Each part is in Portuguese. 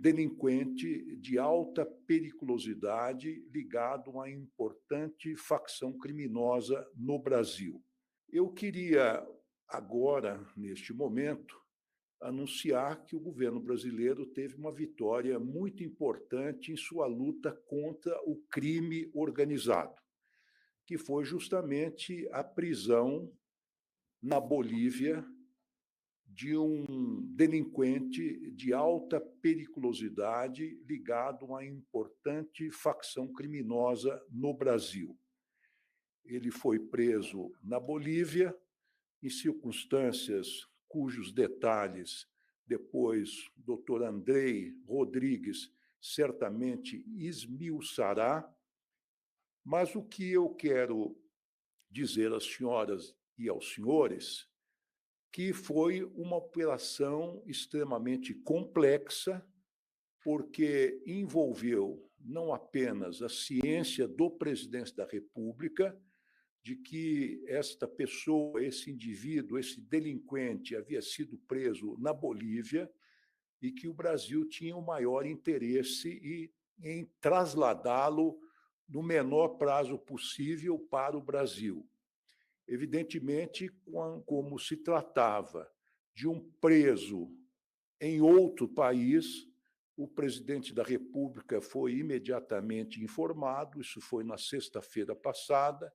delinquente de alta periculosidade ligado a uma importante facção criminosa no Brasil. Eu queria agora, neste momento, anunciar que o governo brasileiro teve uma vitória muito importante em sua luta contra o crime organizado, que foi justamente a prisão na Bolívia de um delinquente de alta periculosidade ligado a uma importante facção criminosa no Brasil. Ele foi preso na Bolívia, em circunstâncias cujos detalhes depois o doutor Andrei Rodrigues certamente esmiuçará, mas o que eu quero dizer às senhoras e aos senhores que foi uma operação extremamente complexa, porque envolveu não apenas a ciência do presidente da República, de que esta pessoa, esse indivíduo, esse delinquente havia sido preso na Bolívia e que o Brasil tinha o maior interesse em trasladá-lo no menor prazo possível para o Brasil. Evidentemente, como se tratava de um preso em outro país, o presidente da República foi imediatamente informado, isso foi na sexta-feira passada,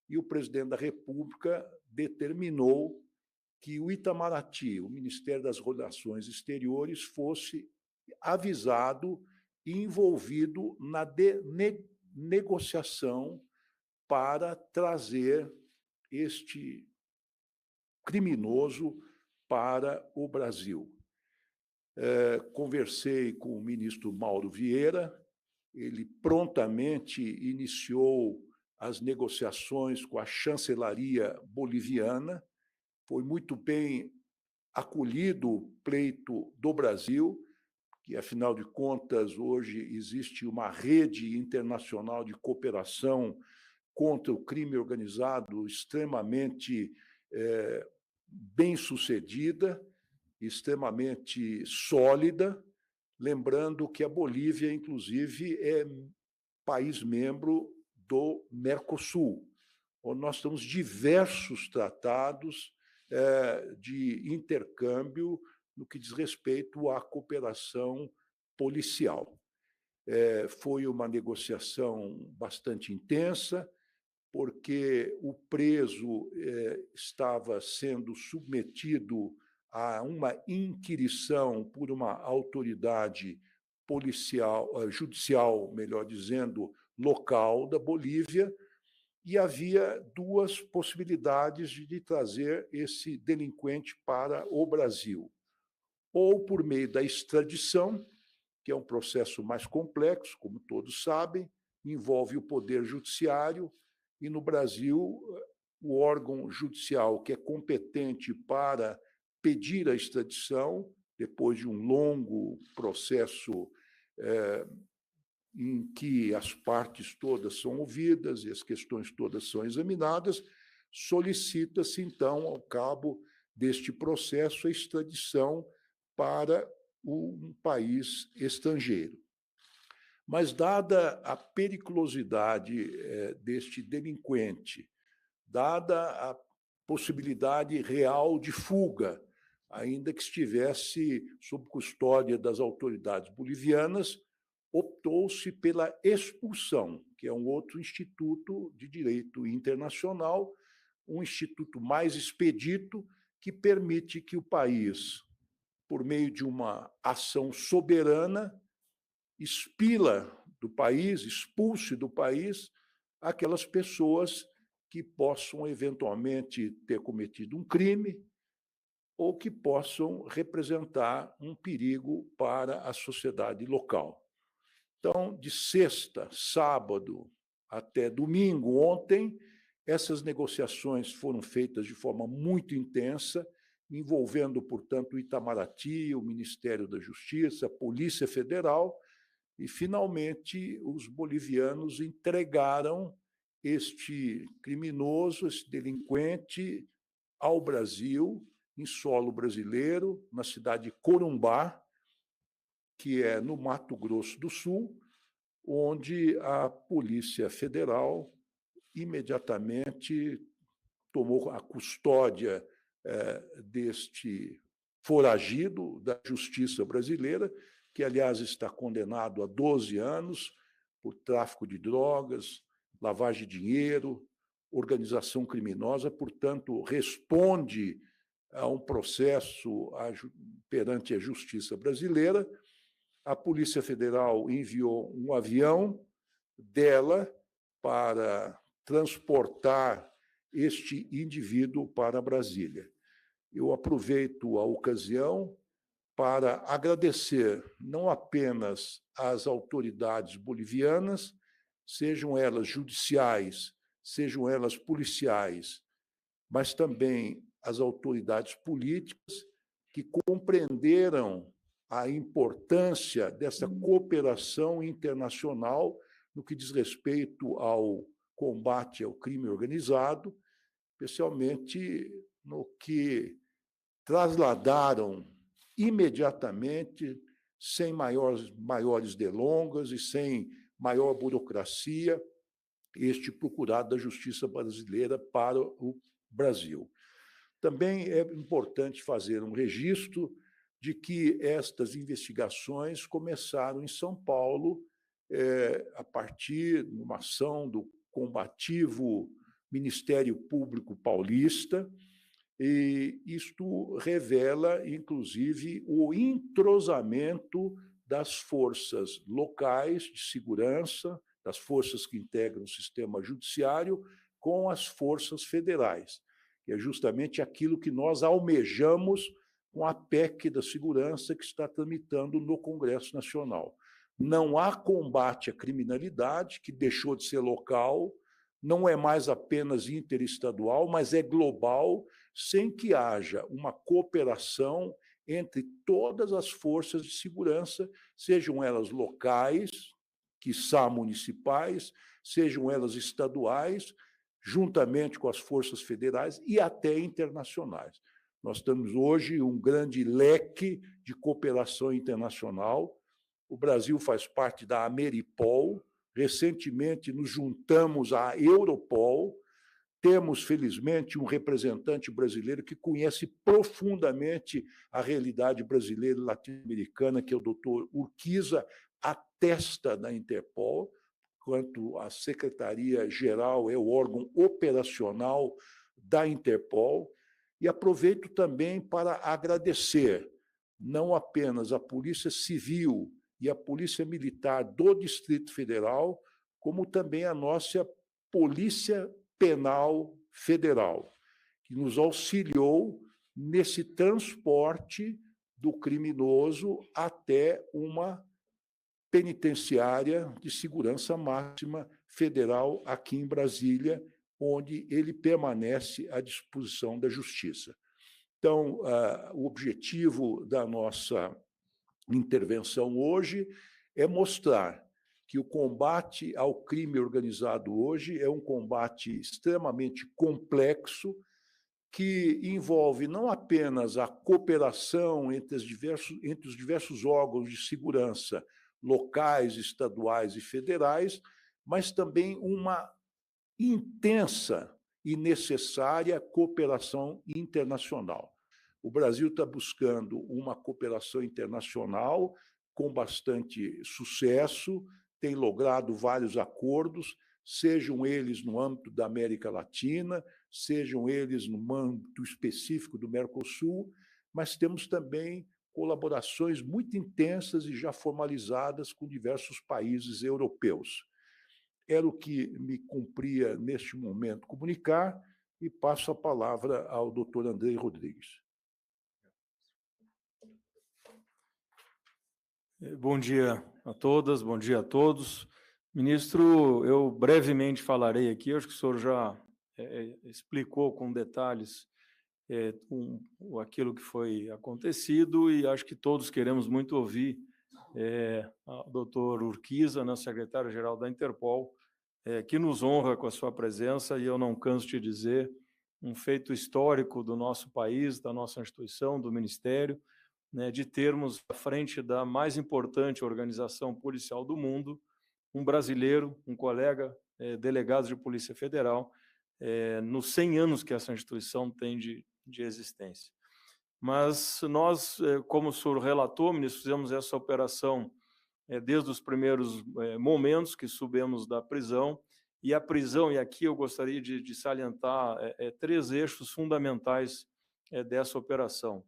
e o presidente da República determinou que o Itamaraty, o Ministério das Relações Exteriores, fosse avisado e envolvido na negociação para trazer este criminoso para o Brasil. Conversei com o ministro Mauro Vieira, ele prontamente iniciou as negociações com a chancelaria boliviana, foi muito bem acolhido o pleito do Brasil, que, afinal de contas, hoje existe uma rede internacional de cooperação contra o crime organizado extremamente bem-sucedida, extremamente sólida, lembrando que a Bolívia, inclusive, é país membro do Mercosul, onde nós temos diversos tratados de intercâmbio no que diz respeito à cooperação policial. Foi uma negociação bastante intensa, porque o preso estava sendo submetido a uma inquirição por uma autoridade policial, judicial, melhor dizendo, local da Bolívia, e havia duas possibilidades de trazer esse delinquente para o Brasil. Ou por meio da extradição, que é um processo mais complexo, como todos sabem, envolve o Poder Judiciário, e no Brasil o órgão judicial que é competente para pedir a extradição, depois de um longo processo em que as partes todas são ouvidas e as questões todas são examinadas, solicita-se, então, ao cabo deste processo, a extradição para um país estrangeiro. Mas, dada a periculosidade deste delinquente, dada a possibilidade real de fuga, ainda que estivesse sob custódia das autoridades bolivianas, optou-se pela expulsão, que é um outro instituto de direito internacional, um instituto mais expedito, que permite que o país, por meio de uma ação soberana, expila do país, expulse do país aquelas pessoas que possam eventualmente ter cometido um crime ou que possam representar um perigo para a sociedade local. Então, de sexta, sábado até domingo, ontem, essas negociações foram feitas de forma muito intensa, envolvendo, portanto, o Itamaraty, o Ministério da Justiça, a Polícia Federal, e, finalmente, os bolivianos entregaram este criminoso, esse delinquente, ao Brasil, em solo brasileiro, na cidade de Corumbá, que é no Mato Grosso do Sul, onde a Polícia Federal imediatamente tomou a custódia deste foragido da justiça brasileira, que, aliás, está condenado a 12 anos por tráfico de drogas, lavagem de dinheiro, organização criminosa, portanto, responde a um processo perante a justiça brasileira. A Polícia Federal enviou um avião dela para transportar este indivíduo para Brasília. Eu aproveito a ocasião para agradecer não apenas às autoridades bolivianas, sejam elas judiciais, sejam elas policiais, mas também às autoridades políticas que compreenderam a importância dessa cooperação internacional no que diz respeito ao combate ao crime organizado, especialmente no que trasladaram imediatamente, sem maiores delongas e sem maior burocracia, este procurado da Justiça brasileira para o Brasil. Também é importante fazer um registro de que estas investigações começaram em São Paulo, a partir de uma ação do combativo Ministério Público Paulista, e isto revela, inclusive, o entrosamento das forças locais de segurança, das forças que integram o sistema judiciário, com as forças federais, que é justamente aquilo que nós almejamos com a PEC da segurança que está tramitando no Congresso Nacional. Não há combate à criminalidade, que deixou de ser local, não é mais apenas interestadual, mas é global, sem que haja uma cooperação entre todas as forças de segurança, sejam elas locais, quiçá municipais, sejam elas estaduais, juntamente com as forças federais e até internacionais. Nós temos hoje um grande leque de cooperação internacional. O Brasil faz parte da Ameripol. Recentemente, nos juntamos à Europol. Temos, felizmente, um representante brasileiro que conhece profundamente a realidade brasileira e latino-americana, que é o doutor Urquiza, a testa da Interpol, quanto a Secretaria-Geral é o órgão operacional da Interpol. E aproveito também para agradecer não apenas a Polícia Civil e a Polícia Militar do Distrito Federal, como também a nossa Polícia Penal Federal, que nos auxiliou nesse transporte do criminoso até uma penitenciária de segurança máxima federal aqui em Brasília, onde ele permanece à disposição da Justiça. Então, o objetivo da nossa intervenção hoje é mostrar que o combate ao crime organizado hoje é um combate extremamente complexo, que envolve não apenas a cooperação entre os diversos órgãos de segurança locais, estaduais e federais, mas também uma intensa e necessária cooperação internacional. O Brasil está buscando uma cooperação internacional com bastante sucesso, tem logrado vários acordos, sejam eles no âmbito da América Latina, sejam eles no âmbito específico do Mercosul, mas temos também colaborações muito intensas e já formalizadas com diversos países europeus. Era o que me cumpria, neste momento, comunicar, e passo a palavra ao doutor Andrei Rodrigues. Bom dia a todas, bom dia a todos. Ministro, eu brevemente falarei aqui, acho que o senhor já explicou com detalhes aquilo que foi acontecido, e acho que todos queremos muito ouvir o doutor Urquiza, secretário-geral da Interpol, que nos honra com a sua presença, e eu não canso de dizer, um feito histórico do nosso país, da nossa instituição, do Ministério, né, de termos à frente da mais importante organização policial do mundo um brasileiro, um colega delegado de Polícia Federal, nos 100 anos que essa instituição tem de existência. Mas nós, como o senhor relator, ministro, fizemos essa operação desde os primeiros momentos que subimos da prisão, e a prisão, e aqui eu gostaria de salientar 3 eixos fundamentais dessa operação.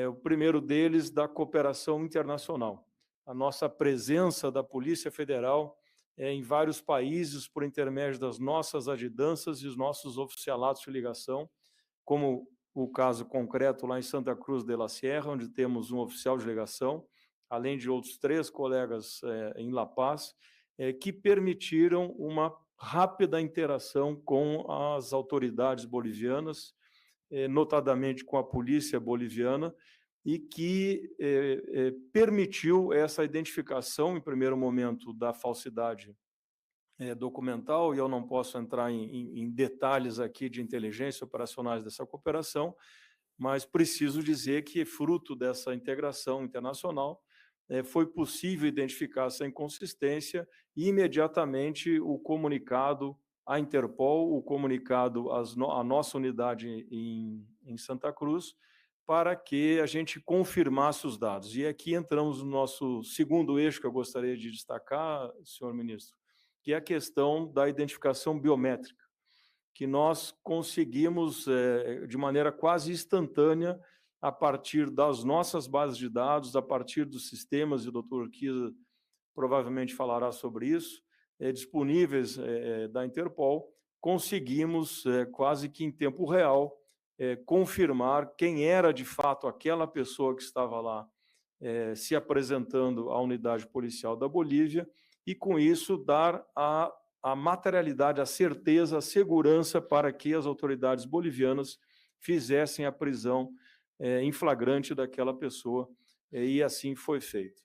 O primeiro deles, da cooperação internacional. A nossa presença da Polícia Federal em vários países por intermédio das nossas adjudâncias e os nossos oficialatos de ligação, como o caso concreto lá em Santa Cruz de la Sierra, onde temos um oficial de ligação, além de outros 3 colegas em La Paz, que permitiram uma rápida interação com as autoridades bolivianas, notadamente com a polícia boliviana, e que permitiu essa identificação, em primeiro momento, da falsidade documental, e eu não posso entrar em detalhes aqui de inteligência operacionais dessa cooperação, mas preciso dizer que, fruto dessa integração internacional, foi possível identificar essa inconsistência e, imediatamente, o comunicado à Interpol, o comunicado à nossa unidade em Santa Cruz, para que a gente confirmasse os dados. E aqui entramos no nosso segundo eixo que eu gostaria de destacar, senhor ministro, que é a questão da identificação biométrica, que nós conseguimos, de maneira quase instantânea, a partir das nossas bases de dados, a partir dos sistemas, e o doutor Urquiza provavelmente falará sobre isso, disponíveis da Interpol, conseguimos, quase que em tempo real, confirmar quem era, de fato, aquela pessoa que estava lá se apresentando à unidade policial da Bolívia, e, com isso, dar a materialidade, a certeza, a segurança para que as autoridades bolivianas fizessem a prisão em flagrante daquela pessoa, e assim foi feito.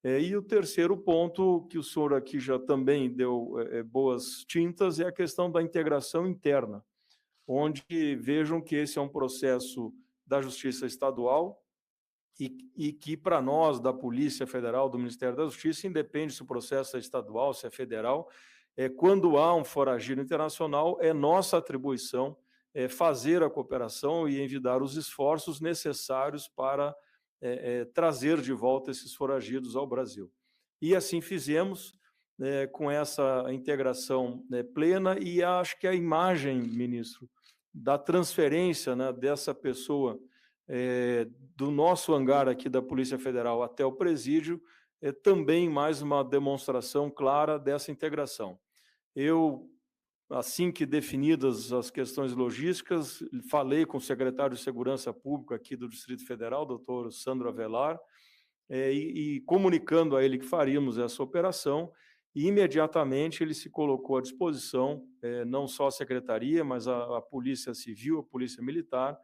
E o terceiro ponto, que o senhor aqui já também deu boas tintas, é a questão da integração interna, onde vejam que esse é um processo da Justiça Estadual, e que, para nós, da Polícia Federal, do Ministério da Justiça, independe se o processo é estadual, se é federal, quando há um foragido internacional, é nossa atribuição fazer a cooperação e envidar os esforços necessários para trazer de volta esses foragidos ao Brasil. E assim fizemos, com essa integração plena, e acho que a imagem, ministro, da transferência, né, dessa pessoa do nosso hangar aqui da Polícia Federal até o presídio, é também mais uma demonstração clara dessa integração. Eu, assim que definidas as questões logísticas, falei com o secretário de Segurança Pública aqui do Distrito Federal, doutor Sandro Avelar, e comunicando a ele que faríamos essa operação, e imediatamente ele se colocou à disposição, não só a Secretaria, mas a Polícia Civil, a Polícia Militar,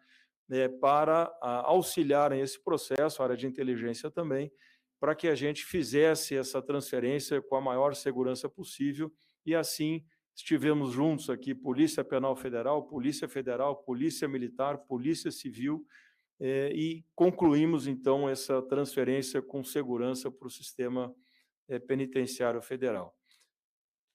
para auxiliarem esse processo, a área de inteligência também, para que a gente fizesse essa transferência com a maior segurança possível, e assim estivemos juntos aqui, Polícia Penal Federal, Polícia Militar, Polícia Civil, e concluímos, então, essa transferência com segurança para o sistema penitenciário federal.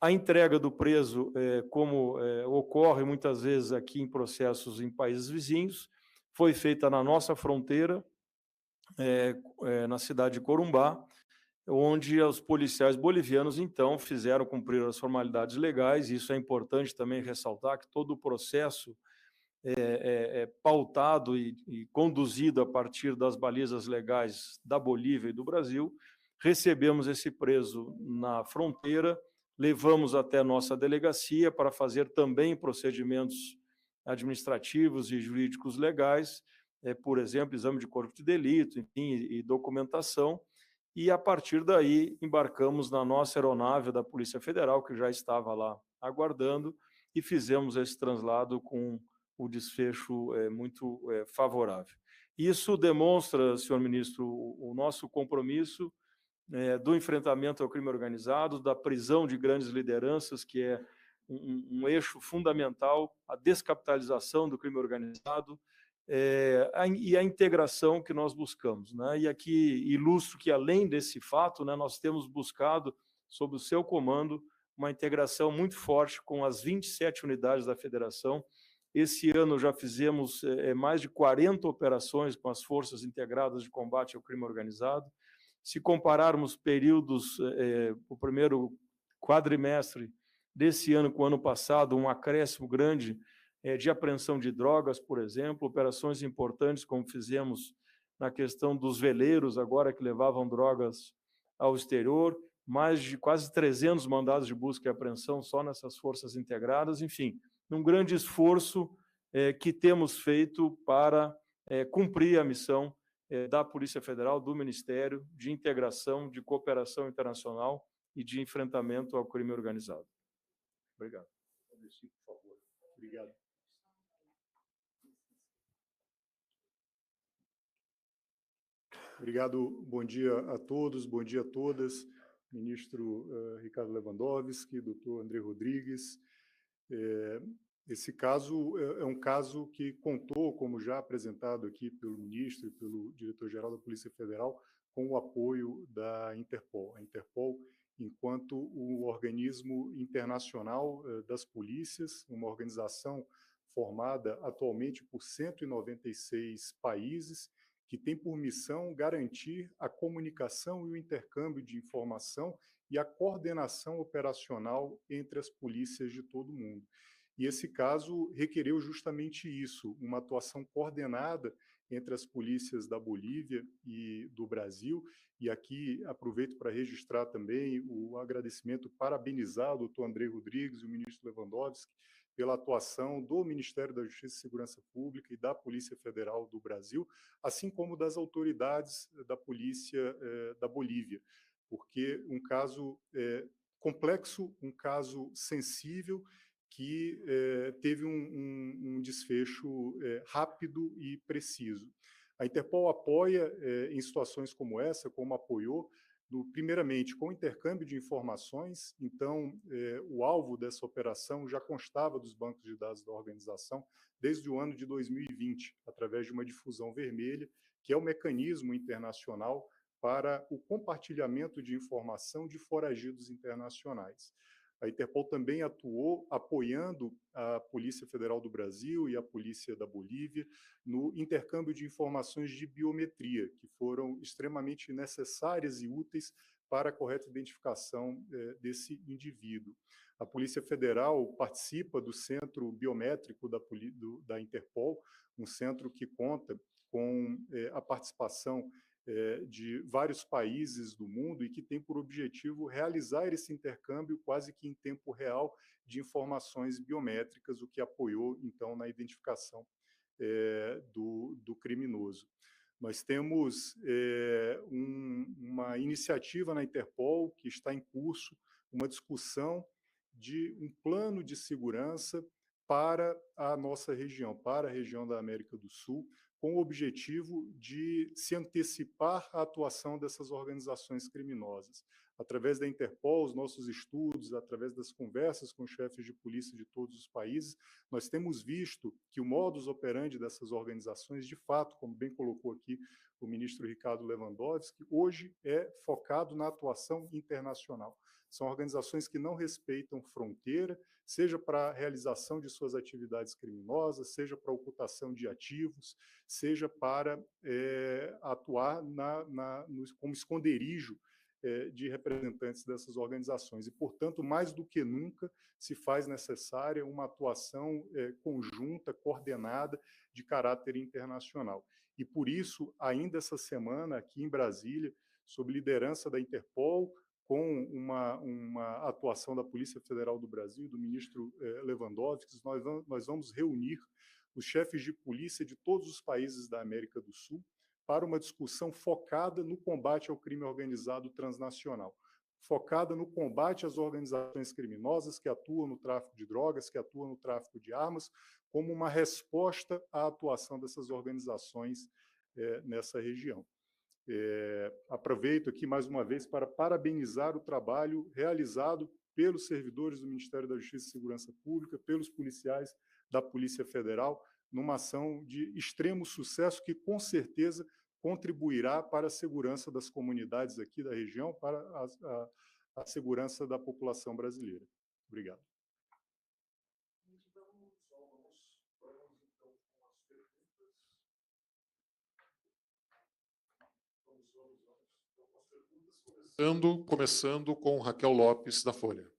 A entrega do preso, como ocorre muitas vezes aqui em processos em países vizinhos, foi feita na nossa fronteira, na cidade de Corumbá, onde os policiais bolivianos, então, fizeram cumprir as formalidades legais. Isso é importante também ressaltar, que todo o processo é pautado e conduzido a partir das balizas legais da Bolívia e do Brasil. Recebemos esse preso na fronteira, levamos até a nossa delegacia para fazer também procedimentos administrativos e jurídicos legais, por exemplo, exame de corpo de delito, enfim, e documentação, e, a partir daí, embarcamos na nossa aeronave da Polícia Federal, que já estava lá aguardando, e fizemos esse translado com o desfecho muito favorável. Isso demonstra, senhor ministro, o nosso compromisso do enfrentamento ao crime organizado, da prisão de grandes lideranças, que é um eixo fundamental, a descapitalização do crime organizado, e a integração que nós buscamos, né? E aqui ilustro que, além desse fato, né, nós temos buscado, sob o seu comando, uma integração muito forte com as 27 unidades da federação. Esse ano já fizemos mais de 40 operações com as forças integradas de combate ao crime organizado. Se compararmos períodos, o primeiro quadrimestre desse ano com o ano passado, um acréscimo grande de apreensão de drogas, por exemplo, operações importantes, como fizemos na questão dos veleiros, agora que levavam drogas ao exterior, mais de quase 300 mandados de busca e apreensão só nessas forças integradas, enfim, um grande esforço que temos feito para cumprir a missão da Polícia Federal, do Ministério, de integração, de cooperação internacional e de enfrentamento ao crime organizado. Obrigado. Por favor. Obrigado. Obrigado, bom dia a todos, bom dia a todas. Ministro Ricardo Lewandowski, doutor André Rodrigues. Esse caso é um caso que contou, como já apresentado aqui pelo ministro e pelo diretor-geral da Polícia Federal, com o apoio da Interpol. A Interpol, enquanto o organismo internacional das polícias, uma organização formada atualmente por 196 países, que tem por missão garantir a comunicação e o intercâmbio de informação e a coordenação operacional entre as polícias de todo o mundo. E esse caso requereu justamente isso, uma atuação coordenada entre as polícias da Bolívia e do Brasil. E aqui aproveito para registrar também o agradecimento, parabenizar o doutor André Rodrigues e o ministro Lewandowski pela atuação do Ministério da Justiça e Segurança Pública e da Polícia Federal do Brasil, assim como das autoridades da Polícia da Bolívia, porque um caso complexo, um caso sensível, que teve um desfecho rápido e preciso. A Interpol apoia em situações como essa, como apoiou, primeiramente, com o intercâmbio de informações. Então, o alvo dessa operação já constava dos bancos de dados da organização desde o ano de 2020, através de uma difusão vermelha, que é o mecanismo internacional para o compartilhamento de informação de foragidos internacionais. A Interpol também atuou apoiando a Polícia Federal do Brasil e a Polícia da Bolívia no intercâmbio de informações de biometria, que foram extremamente necessárias e úteis para a correta identificação desse indivíduo. A Polícia Federal participa do Centro Biométrico da Interpol, um centro que conta com a participação de vários países do mundo e que tem por objetivo realizar esse intercâmbio quase que em tempo real de informações biométricas, o que apoiou, então, na identificação do criminoso. Nós temos uma iniciativa na Interpol que está em curso, uma discussão de um plano de segurança para a nossa região, para a região da América do Sul, com o objetivo de se antecipar à atuação dessas organizações criminosas. Através da Interpol, os nossos estudos, através das conversas com chefes de polícia de todos os países, nós temos visto que o modus operandi dessas organizações, de fato, como bem colocou aqui o ministro Ricardo Lewandowski, hoje é focado na atuação internacional. São organizações que não respeitam fronteira, seja para a realização de suas atividades criminosas, seja para a ocultação de ativos, seja para atuar como esconderijo de representantes dessas organizações. E, portanto, mais do que nunca, se faz necessária uma atuação conjunta, coordenada, de caráter internacional. E, por isso, ainda essa semana, aqui em Brasília, sob liderança da Interpol, com uma atuação da Polícia Federal do Brasil, do ministro Lewandowski, nós vamos reunir os chefes de polícia de todos os países da América do Sul para uma discussão focada no combate ao crime organizado transnacional, focada no combate às organizações criminosas que atuam no tráfico de drogas, que atuam no tráfico de armas, como uma resposta à atuação dessas organizações nessa região. Aproveito aqui mais uma vez para parabenizar o trabalho realizado pelos servidores do Ministério da Justiça e Segurança Pública, pelos policiais da Polícia Federal, numa ação de extremo sucesso que, com certeza, contribuirá para a segurança das comunidades aqui da região, para a segurança da população brasileira. Obrigado. Começando com Raquel Lopes, da Folha.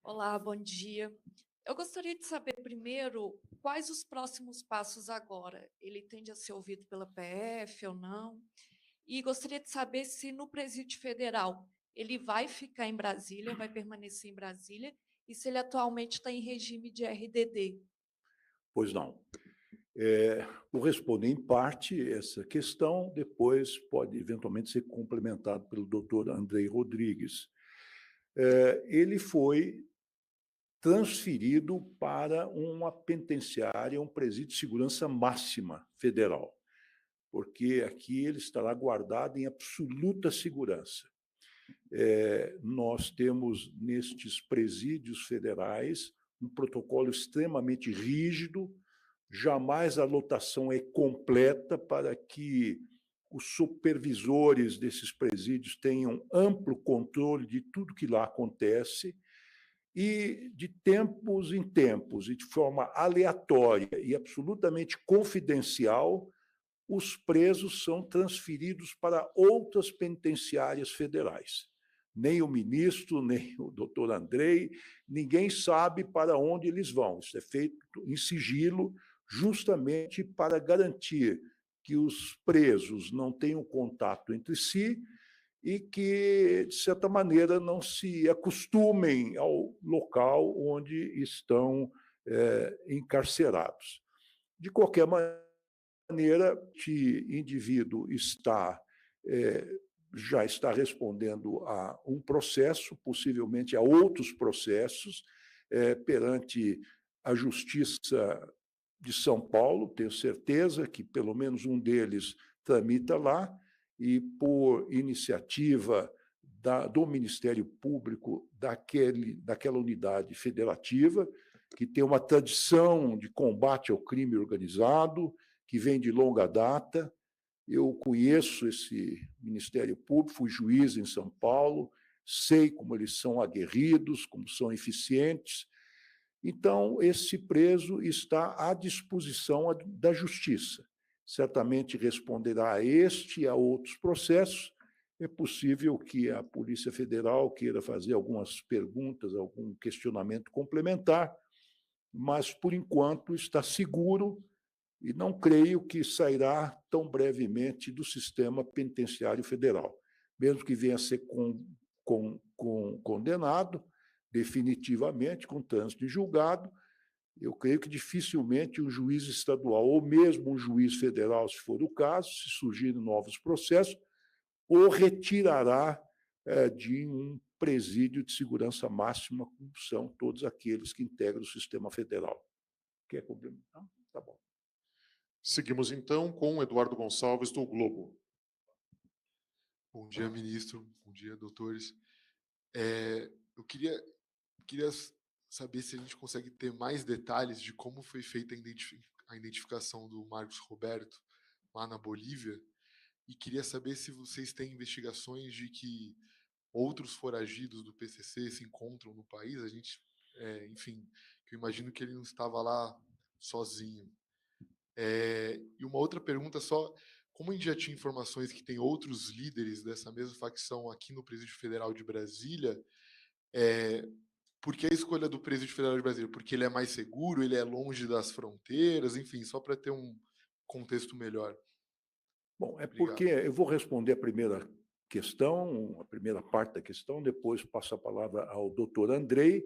Olá, bom dia. Eu gostaria de saber, primeiro, quais os próximos passos agora? Ele tende a ser ouvido pela PF ou não? E gostaria de saber se no Presídio Federal ele vai ficar em Brasília, vai permanecer em Brasília, e se ele atualmente está em regime de RDD. Pois não. Vou responder em parte essa questão, depois pode eventualmente ser complementado pelo doutor Andrei Rodrigues. Ele foi transferido para uma penitenciária, um presídio de segurança máxima federal, porque aqui ele estará guardado em absoluta segurança. Nós temos, nestes presídios federais, um protocolo extremamente rígido, jamais a lotação é completa para que os supervisores desses presídios tenham amplo controle de tudo que lá acontece e, de tempos em tempos, e de forma aleatória e absolutamente confidencial, os presos são transferidos para outras penitenciárias federais. Nem o ministro, nem o doutor Andrei, ninguém sabe para onde eles vão. Isso é feito em sigilo, justamente para garantir que os presos não tenham contato entre si e que, de certa maneira, não se acostumem ao local onde estão encarcerados. De qualquer maneira, este indivíduo já está respondendo a um processo, possivelmente a outros processos, perante a Justiça de São Paulo. Tenho certeza que pelo menos um deles tramita lá, e por iniciativa do Ministério Público daquela unidade federativa, que tem uma tradição de combate ao crime organizado, que vem de longa data. Eu conheço esse Ministério Público, fui juiz em São Paulo, sei como eles são aguerridos, como são eficientes. Então, esse preso está à disposição da Justiça. Certamente responderá a este e a outros processos. É possível que a Polícia Federal queira fazer algumas perguntas, algum questionamento complementar, mas, por enquanto, está seguro e não creio que sairá tão brevemente do sistema penitenciário federal. Mesmo que venha a ser condenado definitivamente, com trânsito em julgado, eu creio que dificilmente um juiz estadual, ou mesmo um juiz federal, se for o caso, se surgirem novos processos, o retirará de um presídio de segurança máxima, como são todos aqueles que integram o sistema federal. Quer complementar? Tá bom. Seguimos, então, com Eduardo Gonçalves, do Globo. Bom dia, ministro. Bom dia, doutores. Eu queria saber se a gente consegue ter mais detalhes de como foi feita a identificação do Marcos Roberto lá na Bolívia, e queria saber se vocês têm investigações de que outros foragidos do PCC se encontram no país. A gente, enfim, eu imagino que ele não estava lá sozinho. E uma outra pergunta só: como a gente já tinha informações que tem outros líderes dessa mesma facção aqui no Presídio Federal de Brasília, por que a escolha do Presídio Federal de Brasília? Porque ele é mais seguro, ele é longe das fronteiras, enfim, só para ter um contexto melhor. Bom, porque eu vou responder a primeira questão, a primeira parte da questão, depois passo a palavra ao doutor Andrei.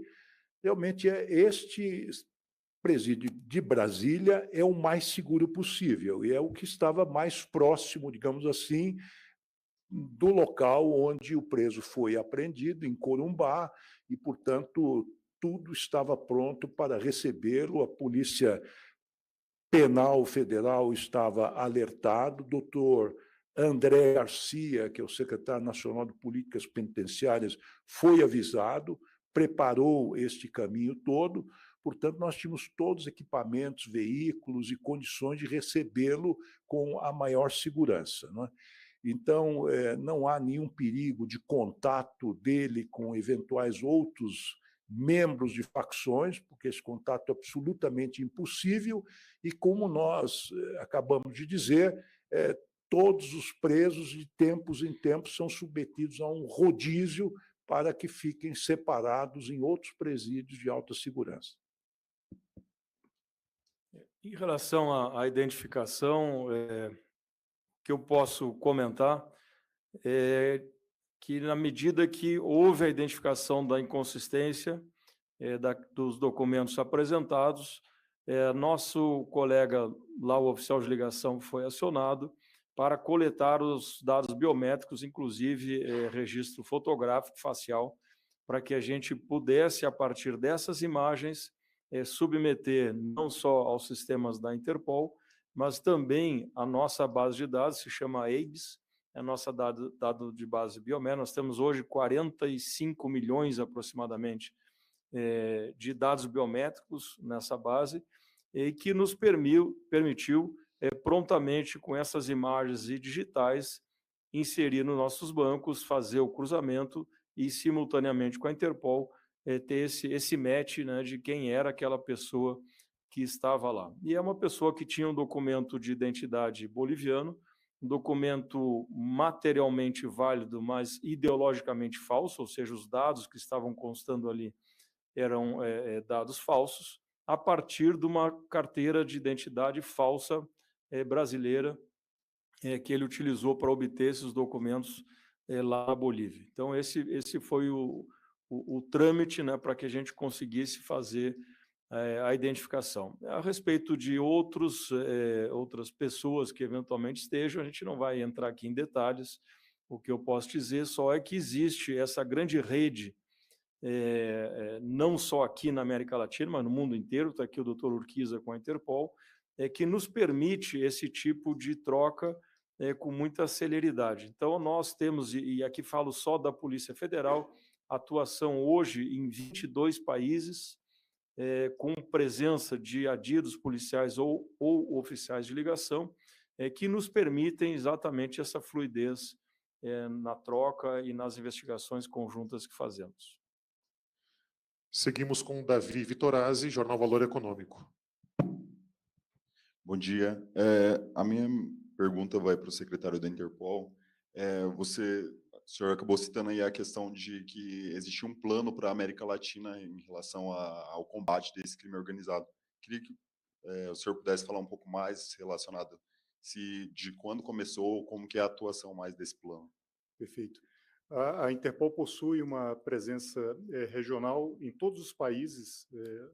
Realmente, este presídio de Brasília é o mais seguro possível e é o que estava mais próximo, digamos assim, do local onde o preso foi apreendido, em Corumbá, e, portanto, tudo estava pronto para recebê-lo. A Polícia Penal Federal estava alertado, o doutor André Garcia, que é o secretário nacional de Políticas Penitenciárias, foi avisado, preparou este caminho todo. portanto, nós tínhamos todos os equipamentos, veículos e condições de recebê-lo com a maior segurança, não é? Então, não há nenhum perigo de contato dele com eventuais outros membros de facções, porque esse contato é absolutamente impossível, e como nós acabamos de dizer, todos os presos, de tempos em tempos, são submetidos a um rodízio para que fiquem separados em outros presídios de alta segurança. Em relação à identificação, que eu posso comentar é que, na medida que houve a identificação da inconsistência dos documentos apresentados, nosso colega lá, o oficial de ligação, foi acionado para coletar os dados biométricos, inclusive registro fotográfico facial, para que a gente pudesse, a partir dessas imagens, submeter não só aos sistemas da Interpol, mas também a nossa base de dados, se chama ABES, é a nossa dado de base biométrica. Nós temos hoje 45 milhões aproximadamente de dados biométricos nessa base, e que nos permitiu prontamente, com essas imagens e digitais, inserir nos nossos bancos, fazer o cruzamento e, simultaneamente com a Interpol, ter esse match, né, de quem era aquela pessoa que estava lá. E é uma pessoa que tinha um documento de identidade boliviano, um documento materialmente válido, mas ideologicamente falso, ou seja, os dados que estavam constando ali eram dados falsos, a partir de uma carteira de identidade falsa brasileira que ele utilizou para obter esses documentos lá na Bolívia. Então, esse foi o trâmite, né, para que a gente conseguisse fazer a identificação. A respeito de outras pessoas que eventualmente estejam, a gente não vai entrar aqui em detalhes. O que eu posso dizer só é que existe essa grande rede, não só aqui na América Latina, mas no mundo inteiro, está aqui o Dr. Urquiza com a Interpol, que nos permite esse tipo de troca com muita celeridade. Então, nós temos, e aqui falo só da Polícia Federal, atuação hoje em 22 países, com presença de adidos policiais ou oficiais de ligação, que nos permitem exatamente essa fluidez na troca e nas investigações conjuntas que fazemos. Seguimos com Davi Vitorazzi, Jornal Valor Econômico. Bom dia. A minha pergunta vai para o secretário da Interpol. O senhor acabou citando aí a questão de que existia um plano para a América Latina em relação ao combate desse crime organizado. Queria que o senhor pudesse falar um pouco mais relacionado de quando começou, como que é a atuação mais desse plano. Perfeito. A Interpol possui uma presença regional em todos os países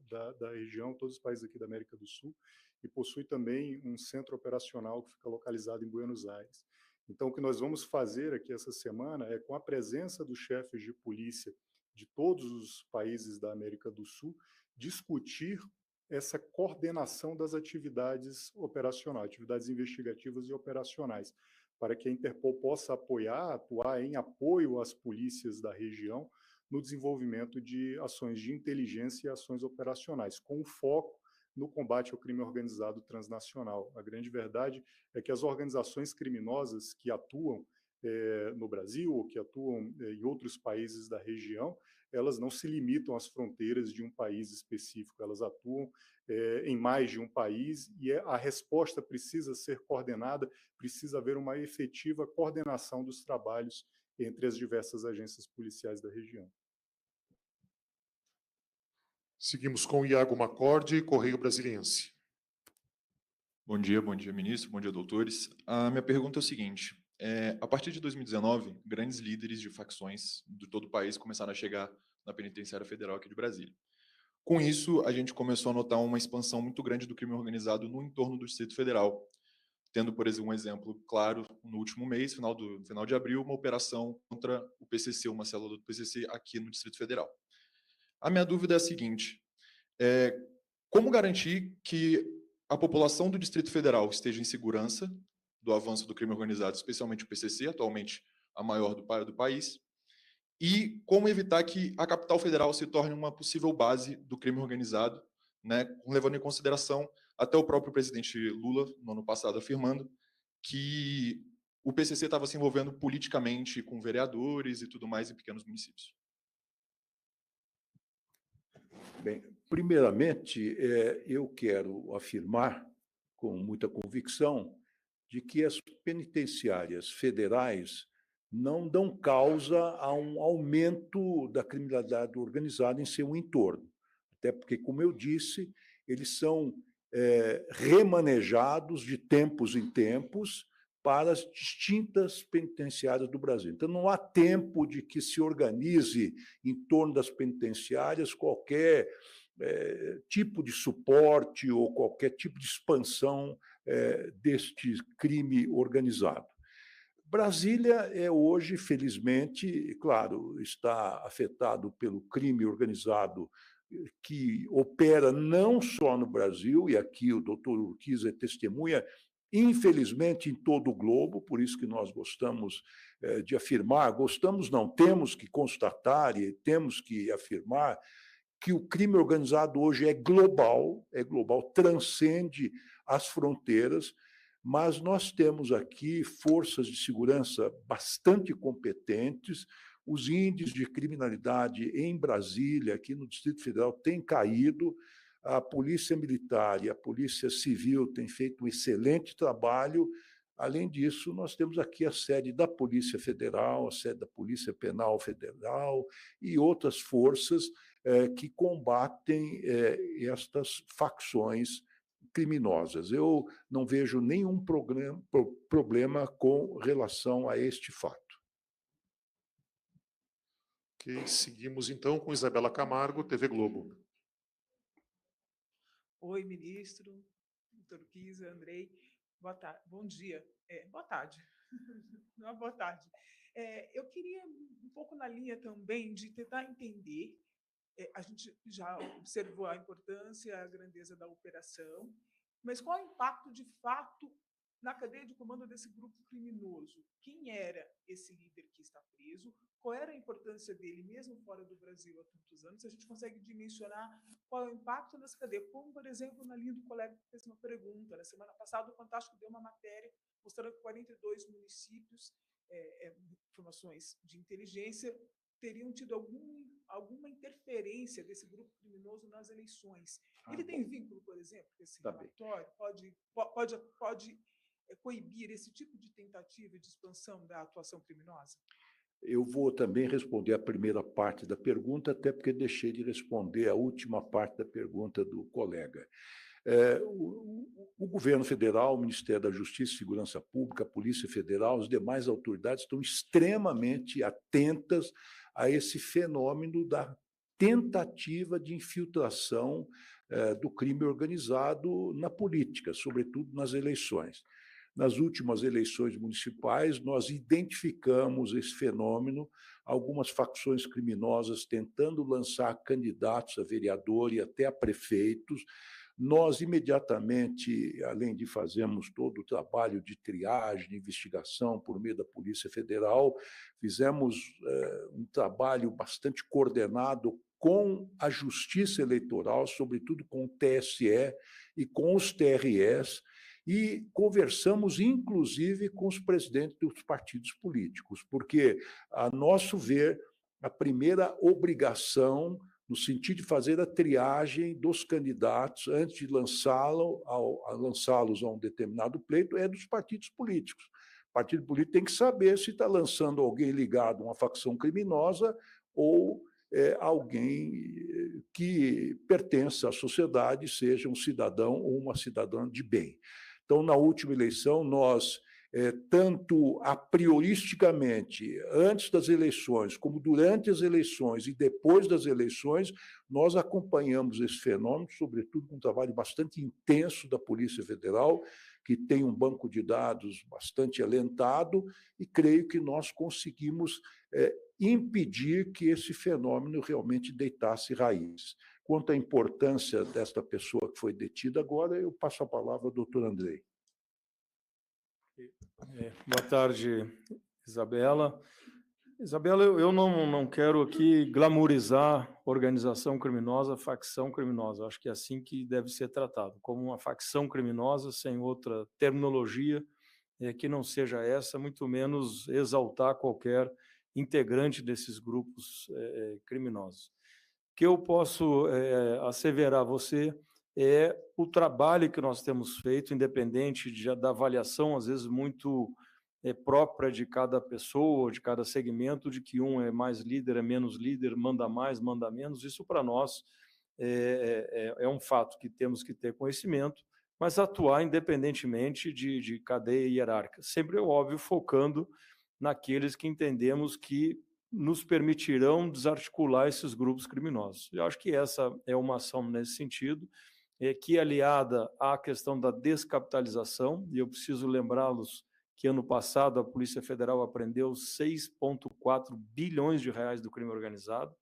da região, todos os países aqui da América do Sul, e possui também um centro operacional que fica localizado em Buenos Aires. Então, o que nós vamos fazer aqui essa semana é, com a presença dos chefes de polícia de todos os países da América do Sul, discutir essa coordenação das atividades operacionais, atividades investigativas e operacionais, para que a Interpol possa atuar em apoio às polícias da região no desenvolvimento de ações de inteligência e ações operacionais, com foco no combate ao crime organizado transnacional. A grande verdade é que as organizações criminosas que atuam no Brasil ou que atuam em outros países da região, elas não se limitam às fronteiras de um país específico, elas atuam em mais de um país e a resposta precisa ser coordenada, precisa haver uma efetiva coordenação dos trabalhos entre as diversas agências policiais da região. Seguimos com Iago Macorde, Correio Brasiliense. Bom dia, ministro, bom dia, doutores. A minha pergunta é o seguinte: a partir de 2019, grandes líderes de facções de todo o país começaram a chegar na Penitenciária Federal aqui de Brasília. Com isso, a gente começou a notar uma expansão muito grande do crime organizado no entorno do Distrito Federal, tendo, por exemplo, um exemplo claro, no último mês, final de abril, uma operação contra o PCC, uma célula do PCC aqui no Distrito Federal. A minha dúvida é a seguinte: como garantir que a população do Distrito Federal esteja em segurança do avanço do crime organizado, especialmente o PCC, atualmente a maior do país, e como evitar que a capital federal se torne uma possível base do crime organizado, né, levando em consideração até o próprio presidente Lula, no ano passado, afirmando que o PCC estava se envolvendo politicamente com vereadores e tudo mais em pequenos municípios. Bem, primeiramente, eu quero afirmar com muita convicção de que as penitenciárias federais não dão causa a um aumento da criminalidade organizada em seu entorno. Até porque, como eu disse, eles são remanejados de tempos em tempos para as distintas penitenciárias do Brasil. Então, não há tempo de que se organize em torno das penitenciárias qualquer tipo de suporte ou qualquer tipo de expansão deste crime organizado. Brasília é hoje, felizmente, claro, está afetado pelo crime organizado que opera não só no Brasil, e aqui o doutor Urquiza é testemunha, infelizmente, em todo o globo, por isso que nós gostamos de afirmar, gostamos não, temos que constatar e temos que afirmar que o crime organizado hoje é global, transcende as fronteiras, mas nós temos aqui forças de segurança bastante competentes. Os índices de criminalidade em Brasília, aqui no Distrito Federal, têm caído. A Polícia Militar e a Polícia Civil têm feito um excelente trabalho. Além disso, nós temos aqui a sede da Polícia Federal, a sede da Polícia Penal Federal e outras forças que combatem estas facções criminosas. Eu não vejo nenhum problema com relação a este fato. Ok, seguimos então com Isabela Camargo, TV Globo. Oi, ministro, doutor Urquiza, Andrei, boa tarde, bom dia, boa tarde, não, boa tarde. Eu queria um pouco na linha também de tentar entender, a gente já observou a importância, a grandeza da operação, mas qual é o impacto de fato na cadeia de comando desse grupo criminoso? Quem era esse líder que está preso? Qual era a importância dele, mesmo fora do Brasil há tantos anos? A gente consegue dimensionar qual é o impacto nessa cadeia? Como, por exemplo, na linha do colega que fez uma pergunta. Na semana passada, o Fantástico deu uma matéria mostrando que 42 municípios, informações de inteligência, teriam tido alguma interferência desse grupo criminoso nas eleições. Ele tem vínculo, por exemplo, com esse relatório? Pode coibir esse tipo de tentativa de expansão da atuação criminosa? Eu vou também responder a primeira parte da pergunta, até porque deixei de responder a última parte da pergunta do colega. O governo federal, o Ministério da Justiça e Segurança Pública, a Polícia Federal, as demais autoridades estão extremamente atentas a esse fenômeno da tentativa de infiltração do crime organizado na política, sobretudo nas eleições. Nas últimas eleições municipais, nós identificamos esse fenômeno, algumas facções criminosas tentando lançar candidatos a vereador e até a prefeitos. Nós, imediatamente, além de fazermos todo o trabalho de triagem, de investigação por meio da Polícia Federal, fizemos um trabalho bastante coordenado com a Justiça Eleitoral, sobretudo com o TSE e com os TREs, e conversamos, inclusive, com os presidentes dos partidos políticos, porque, a nosso ver, a primeira obrigação, no sentido de fazer a triagem dos candidatos antes de lançá-los a um determinado pleito, é dos partidos políticos. O partido político tem que saber se está lançando alguém ligado a uma facção criminosa ou alguém que pertença à sociedade, seja um cidadão ou uma cidadã de bem. Então, na última eleição, nós, tanto a prioristicamente, antes das eleições, como durante as eleições e depois das eleições, nós acompanhamos esse fenômeno, sobretudo com um trabalho bastante intenso da Polícia Federal, que tem um banco de dados bastante alentado, e creio que nós conseguimos impedir que esse fenômeno realmente deitasse raízes. Quanto à importância desta pessoa que foi detida agora, eu passo a palavra ao doutor Andrei. Boa tarde, Isabela. Isabela, eu não quero aqui glamorizar organização criminosa, facção criminosa. Acho que é assim que deve ser tratado, como uma facção criminosa, sem outra terminologia que não seja essa, muito menos exaltar qualquer integrante desses grupos criminosos. O que eu posso asseverar a você é o trabalho que nós temos feito, independente da avaliação, às vezes, muito própria de cada pessoa, de cada segmento, de que um é mais líder, é menos líder, manda mais, manda menos. Isso, para nós, é um fato que temos que ter conhecimento, mas atuar independentemente de cadeia hierárquica. Sempre, é óbvio, focando naqueles que entendemos que nos permitirão desarticular esses grupos criminosos. Eu acho que essa é uma ação nesse sentido, que aliada à questão da descapitalização, e eu preciso lembrá-los que ano passado a Polícia Federal apreendeu 6,4 bilhões de reais do crime organizado,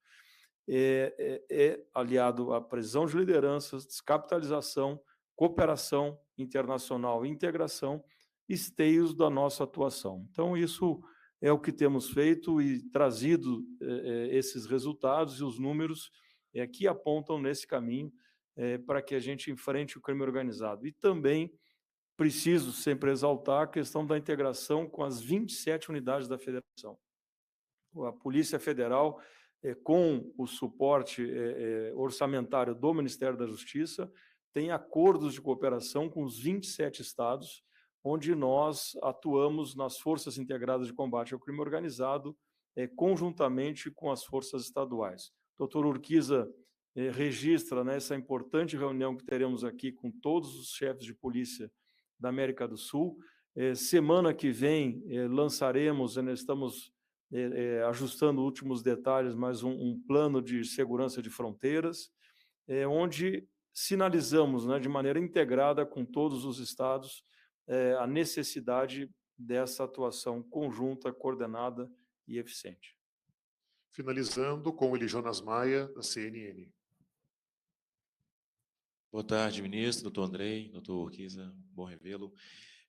aliado à prisão de lideranças, descapitalização, cooperação internacional e integração, esteios da nossa atuação. Então, isso é o que temos feito e trazido esses resultados e os números que apontam nesse caminho para que a gente enfrente o crime organizado. E também preciso sempre exaltar a questão da integração com as 27 unidades da federação. A Polícia Federal, com o suporte orçamentário do Ministério da Justiça, tem acordos de cooperação com os 27 estados, onde nós atuamos nas Forças Integradas de Combate ao Crime Organizado, conjuntamente com as forças estaduais. O doutor Urquiza registra essa importante reunião que teremos aqui com todos os chefes de polícia da América do Sul. Semana que vem lançaremos, nós estamos ajustando últimos detalhes, mas um plano de segurança de fronteiras, onde sinalizamos de maneira integrada com todos os estados a necessidade dessa atuação conjunta, coordenada e eficiente. Finalizando com Eli Jonas Maia, da CNN. Boa tarde, ministro, doutor Andrei, doutor Urquiza, bom revê-lo.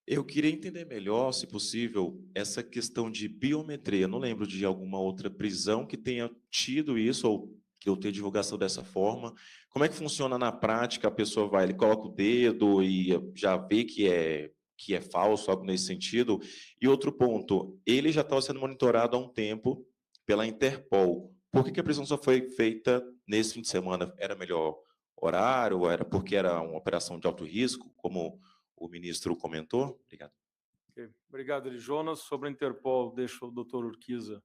Eu queria entender melhor, se possível, essa questão de biometria. Eu não lembro de alguma outra prisão que tenha tido isso ou que eu tenha divulgação dessa forma. Como é que funciona na prática? A pessoa vai, ele coloca o dedo e já vê que é falso, algo nesse sentido. E outro ponto, ele já estava sendo monitorado há um tempo pela Interpol. Por que a prisão só foi feita nesse fim de semana? Era melhor horário? Era porque era uma operação de alto risco, como o ministro comentou? Obrigado. Okay. Obrigado, Eli Jonas. Sobre a Interpol, deixo o doutor Urquiza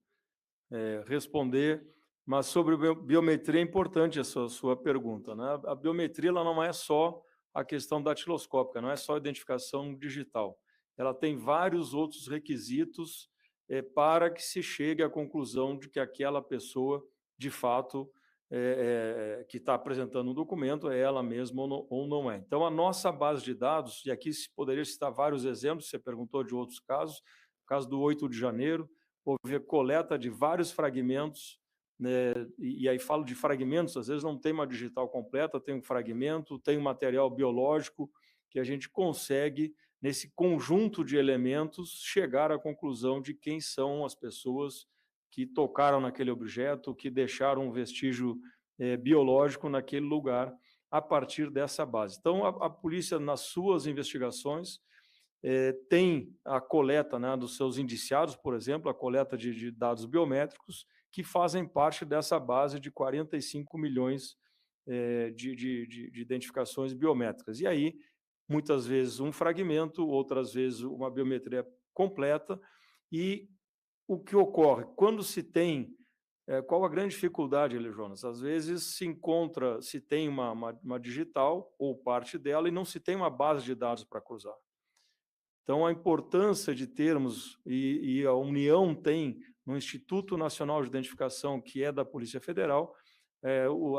responder, mas sobre biometria é importante essa sua pergunta. A biometria ela não é só a questão datiloscópica, não é só a identificação digital. Ela tem vários outros requisitos para que se chegue à conclusão de que aquela pessoa, de fato, que está apresentando um documento é ela mesma ou não é. Então, a nossa base de dados, e aqui se poderia citar vários exemplos, você perguntou de outros casos, o caso do 8 de janeiro, houve a coleta de vários fragmentos, e aí falo de fragmentos, às vezes não tem uma digital completa, tem um fragmento, tem um material biológico, que a gente consegue, nesse conjunto de elementos, chegar à conclusão de quem são as pessoas que tocaram naquele objeto, que deixaram um vestígio biológico naquele lugar, a partir dessa base. Então, a polícia, nas suas investigações, tem a coleta dos seus indiciados, por exemplo, a coleta de dados biométricos, que fazem parte dessa base de 45 milhões de identificações biométricas. E aí, muitas vezes, um fragmento, outras vezes, uma biometria completa, e o que ocorre? Quando se tem... qual a grande dificuldade, Eli Jonas? Às vezes se tem uma digital, ou parte dela, e não se tem uma base de dados para cruzar. Então, a importância de termos, e a União tem no Instituto Nacional de Identificação, que é da Polícia Federal,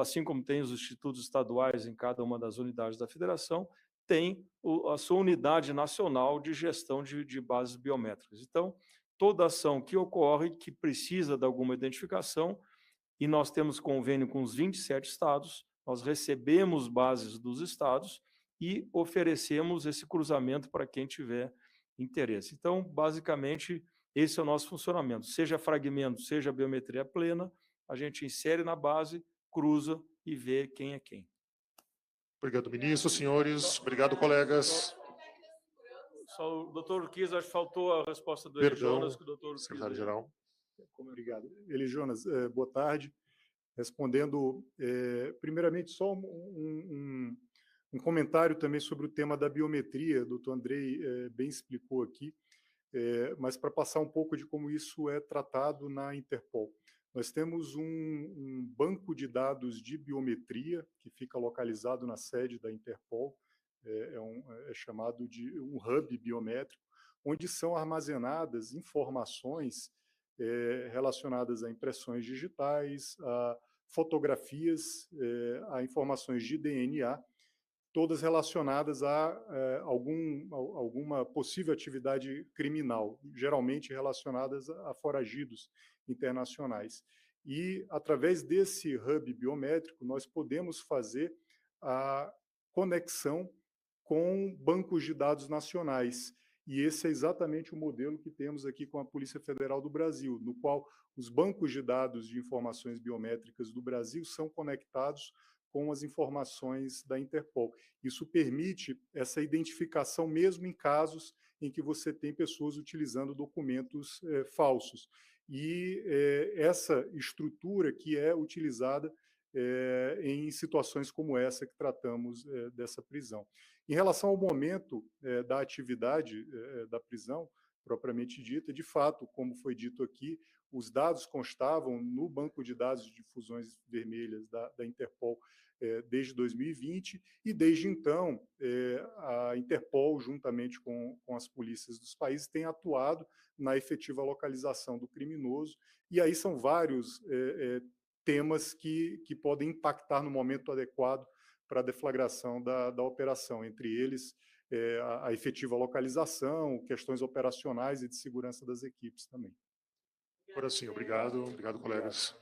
assim como tem os institutos estaduais em cada uma das unidades da federação, tem a sua unidade nacional de gestão de bases biométricas. Então, toda ação que ocorre, que precisa de alguma identificação, e nós temos convênio com os 27 estados, nós recebemos bases dos estados e oferecemos esse cruzamento para quem tiver interesse. Então, basicamente, Esse é o nosso funcionamento. Seja fragmento, seja biometria plena, a gente insere na base, cruza e vê quem é quem. Obrigado, ministro, senhores. Obrigado, colegas. Só o doutor Urquiza, acho que faltou a resposta do Perdão, Jonas, que o doutor Urquiza... secretário-geral. Obrigado. Jonas, boa tarde. Respondendo, primeiramente, só um comentário também sobre o tema da biometria, o doutor Andrei bem explicou aqui, mas para passar um pouco de como isso é tratado na Interpol. Nós temos um banco de dados de biometria que fica localizado na sede da Interpol, é chamado de um hub biométrico, onde são armazenadas informações relacionadas a impressões digitais, a fotografias, a informações de DNA, todas relacionadas a alguma possível atividade criminal, geralmente relacionadas a foragidos internacionais. E, através desse hub biométrico, nós podemos fazer a conexão com bancos de dados nacionais. E esse é exatamente o modelo que temos aqui com a Polícia Federal do Brasil, no qual os bancos de dados de informações biométricas do Brasil são conectados com as informações da Interpol. Isso permite essa identificação mesmo em casos em que você tem pessoas utilizando documentos falsos. E essa estrutura que é utilizada em situações como essa que tratamos dessa prisão. Em relação ao momento da atividade da prisão, propriamente dita, de fato, como foi dito aqui, os dados constavam no banco de dados de fusões vermelhas da Interpol desde 2020, e desde então a Interpol, juntamente com as polícias dos países, tem atuado na efetiva localização do criminoso, e aí são vários temas que podem impactar no momento adequado para a deflagração da operação, entre eles a efetiva localização, questões operacionais e de segurança das equipes também. Agora sim, obrigado. Obrigado, colegas.